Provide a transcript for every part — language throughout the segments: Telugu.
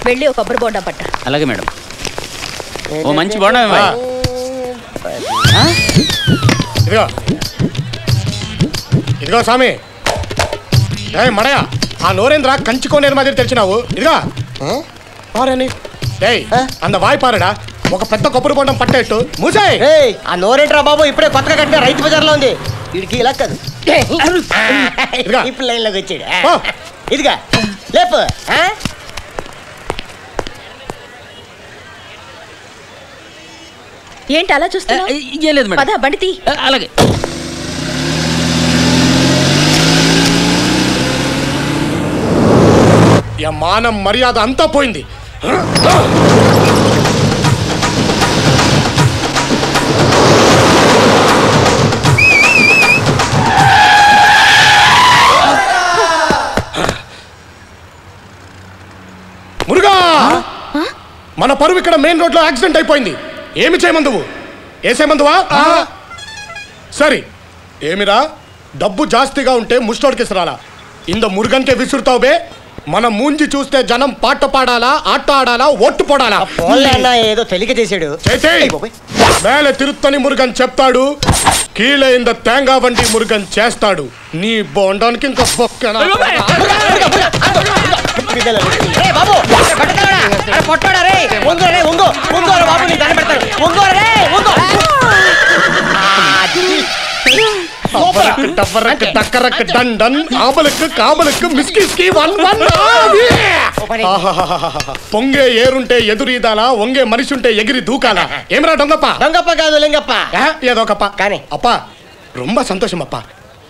వెళ్ళి ఒక కొబ్బరి బోండా పట్ట. అలాగే మేడం. ఓ మంచి బోండా. ఇదిగో ఇదిగో స్వామి. మడయా ఆ నోరేంద్ర కంచుకోనేరు మాదిరి తెచ్చినావు. ఇదిగా పారని అంద వాయి పారడా ఒక పెద్ద కొబ్బరి బొండం పట్టేట్టు మూసాయి. ఆ నోరేంట్రా బాబు ఇప్పుడే కొత్తగా కట్టిన రైతు బజార్లో ఉంది. వీడికి ఇలా కాదు ఇప్పుడు లైన్లోకి వచ్చాడు. ఇదిగా లేపు. ఏంటి అలా చూస్తున్నావు? ఏం లేదు మేడం. పద బండి తీ. అలాగే. మానం మర్యాద అంతా పోయింది. మురుగా మన పరువు ఇక్కడ మెయిన్ రోడ్ లో యాక్సిడెంట్ అయిపోయింది. ఏమి చేయమందువు? ఏసేమందువా? సరే ఏమిరా డబ్బు జాస్తిగా ఉంటే ముష్టోడికి ఇసరాలా ఇంద మురుగన్కే విసురుతావు బే. మన మూంజి చూస్తే జనం పాట పాడాలా, ఆట ఆడాలా, ఓట్టు పోడాలా? ఏదో తెలియక చేశాడు. మేలే తిరుత్తని మురుగన్ చెప్తాడు, కీழே ఇంద తేంగా వంటి మురుగన్ చేస్తాడు. నీ బోండానికి ఇంకా పొంగే ఏరుంటే ఎదురీదాలా, వంగే మనిషి ఉంటే ఎగిరి దూకాలా. ఏమరా దొంగప్ప? దొంగప్ప కాదు లింగప్ప. ఏదోకప్ప కానీ అప్ప రొంబ సంతోషం అప్ప.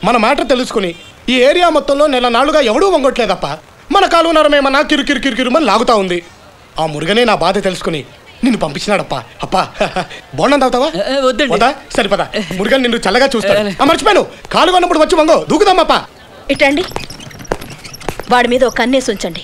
మన మ్యాటర్ తెలుసుకుని ఈ ఏరియా మొత్తంలో నెల నాలుగా ఎవడూ వంగొట్లేదప్ప. మన కాలు నరమేమన్నా కిరికిరి కిరికిరిమని లాగుతా ఉంది. ఆ మురుగనే నా బాధ తెలుసుకుని నిన్ను పంపించినాడప్ప. అప్పా బోండం తాగుతావా? వద్దా? సరిపదా. మురుగన్ నిన్ను చల్లగా చూస్తాడు. మర్చిపోయాను, కాలు కొన్నప్పుడు వచ్చి వంగో దూకుదామప్ప. ఇటండి, వాడి మీద ఒక కన్నేసి ఉంచండి.